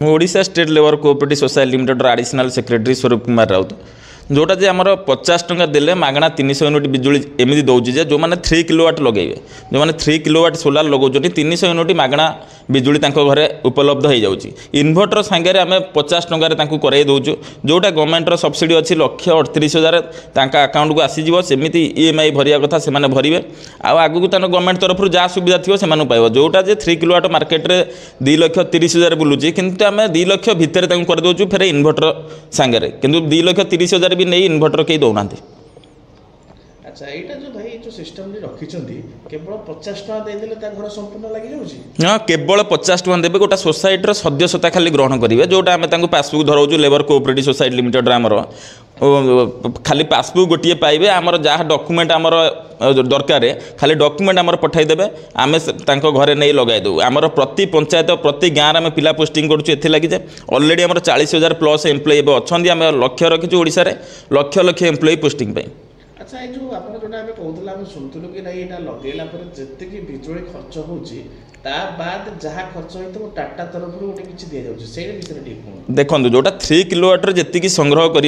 Odisha state labour cooperative society limited additional secretary स्वरूप कुमार राउत जोटा जे आमर 50 टंका देले मागणा 300 यूनिट बिजुली एमती दौर जे जो मैंने 3 किलोवाट लगे जो मैंने 3 किलोवाट सोलार लगाउछन 300 यूनिट मागणा बिजुली घरे उपलब्ध हो जाऊँगी इनभर्टर सांगे आम 50 टंकार कराई दौचु जोटा गवर्नमेंटर सब्सिडी अच्छी 1,38,000 अकाउंट को आसीज सेमती EMI भरिया कथा से भरवे आगू गवर्नमेंट तरफ जहाँ सुविधा थी से पाइब जोटा जे 3 किलोवाट मार्केट में 2,30,000 बुलूची किंतु आम 2 लाख भितर कर दौचु फेर इनभर्टर सांगे कि 2,30,000 भी नहीं इनभर्टर कहीं दौना। अच्छा एटा जो भाई जो सिस्टम रखिछंती केवल 50 टका दे देले ता घर संपूर्ण लागि जाउची हां केवल 50 टका देबे गोटा सोसाइटी रो सदस्यता खाली ग्रहण करिवे जोटा हमें तांको पासबुक धराउछु लेबर कोऑपरेटिव सोसाइटी लिमिटेड हमर खाली पासबुक गोटिए पाइबे हमर जहाँ डॉक्यूमेंट हमर दरकार खाली डॉक्यूमेंट हमर पठाई देबे आमे तांको घरे नै लगाई दउ हमर प्रति पंचायत प्रति गाँव में पिला पोस्टिंग करछु एथि लागि जे ऑलरेडी हमर 40,000 प्लस एम्प्लॉय एबे अछंदी आमे लक्ष्य रखिछु ओडिसा रे लक्ष एम्प्लॉय पोस्टिंग पे। अच्छा ये जो आप जोटा आम कहूला आम शुणुलु कि नहीं यहाँ लगेला जितकी बिजुली खर्च होची ता बाद जहाँ खर्च हो टाटा तरफ गोटे किसी दि जाऊँ से विषय देखो जोटा 3 किलोवाटर जी संग्रह कर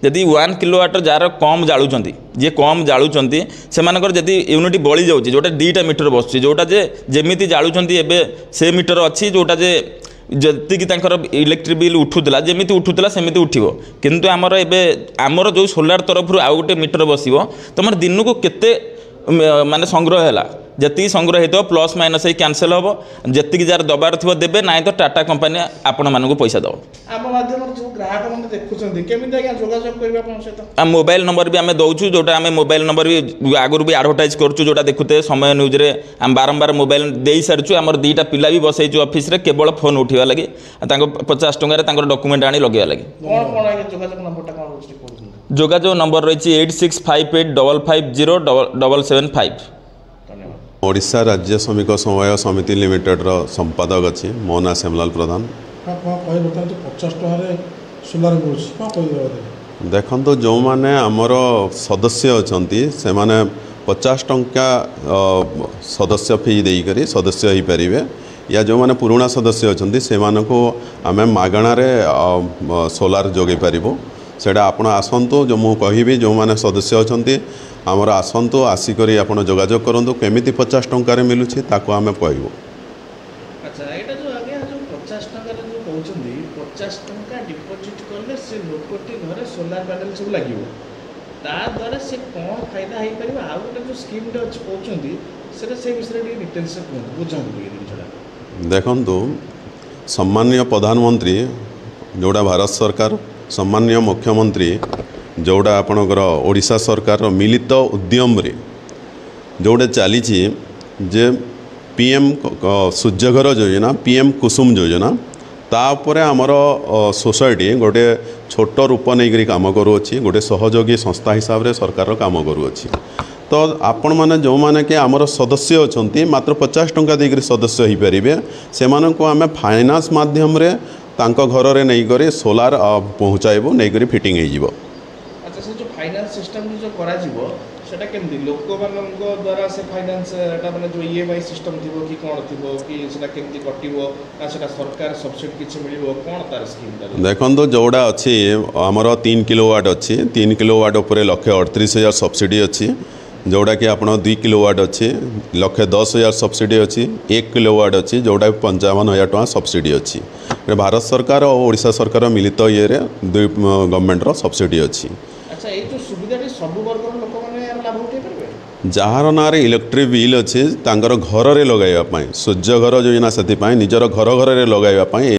जदि 1 किलोवाटर जार कम जालुंट जी कम जालुंट से यूनिट बड़ी जाऊँगी जोटा 2टा मीटर बस जोटा जेमी जालुंट से मीटर अच्छी जोटा जे जी इलेक्ट्रिक बिल उठूला जमी उठूला सेमती उठो किंतु आमर एमर जो सोलार तरफ आउ गोटे मीटर बस तुम दिन को केते माने संग्रह है जी संग्रह हो प्लस माइनस कैंसल हम जी जार दबार थी देवे ना तो टाटा कंपनी आपण मानक पैसा दब मोबाइल नंबर भी आम दौचु जोटा आम मोबाइल नंबर भी आगुरी भी आडभटाइज करूँ जोटा देखुते समय न्यूज रे आम बारंबार मोबाइल दे सारी आम 2टा पिला भी बसईचु ऑफिस रे केवल फोन उठा लगे 50 टंकार डॉक्यूमेंट आनी लगे लगे जोगाजोग नंबर रही 8658550775। ओडिशा राज्य श्रमिक समवाय समिति लिमिटेड रो संपादक अच्छी मो ना श्यामलाल प्रधान। देखो जो मैंने आमर सदस्य अच्छा से मैंने 50 टंका सदस्य फी देकर सदस्य हो पारे या जो मैंने पुराना सदस्य अच्छा से आम मागणार सोलार जोगे पारू सेटा आपण आसतु जो मु कहि जो मैंने सदस्य अच्छा आमर आसतु आसिक जोगाजोग करूँ केमी 50 टंकार मिलूँ ताको आम कहूँ। अच्छा एटा जो आगे जो 50 टंका जो कहउछंदी 50 टंका डिपॉजिट करले से लोकटी घरे सोलार पैनल सब लागिवो ता द्वारा से कोन फायदा हेई परिबा आ गोटे जो स्कीम टे अछि कहउछंदी सेटा से विषय डी डिटेल्स से बुझांदु ये जिनछड़ा देखंतु सम्माननीय प्रधानमंत्री जोड़ा भारत सरकार सम्माननीय मुख्यमंत्री जोड़ा आपणकर ओडिशा सरकार मिलित उद्यम रे जोड़ा चली जे PM सूर्यघर योजना PM कुसुम योजना तापर आमर सोसाइटी गोटे छोट रूप नहीं कम करुँची गोटे सहयोगी संस्था हिसाब से सरकार काम करुँची तो आपण मैंने जो मैंने कि आमर सदस्य अच्छा मात्र 50 टंका देकर सदस्य हो पारे से आम फाइनान्स माध्यम रे तांको घर रे नहीं करे सोलार पहुँचाइबो नहीं करी फिटिंग हो। अच्छा से जो फाइनान्स सिस्टम जो करा जीवो सेटा केमदी लोक माननको द्वारा से फाइनान्स एटा माने जो EMI सिस्टम थिबो कि कोन थिबो कि सेटा केमदी कटिबो आ सेटा सरकार सब्सिडी किछ मिलिबो कोन तार स्कीम तार देखंतो जोड़ा अछि हमर 3 किलोवाट अछि 3 किलोवाट ऊपर 1,38,000 सब्सिडी अछि जोड़ा कि आपण 2 किलोवाट अच्छी 1,10,000 सब्सिडी अच्छी 1 किलोवाट अच्छी जोड़ा 55,000 टका सब्सिडी अच्छी भारत सरकार और ओडिशा सरकार मिलित ये गवर्नमेंट रो सब्सिडी अच्छी। अच्छा ये जो सुविधा सब वर्ग लोक माने लाभ उठे परबे जार ना इलेक्ट्रिक बिल अच्छी तांकर घर रे लगाइबा पई सूर्य घर योजना सेति पई निजर घर घर रे लगाइबा पई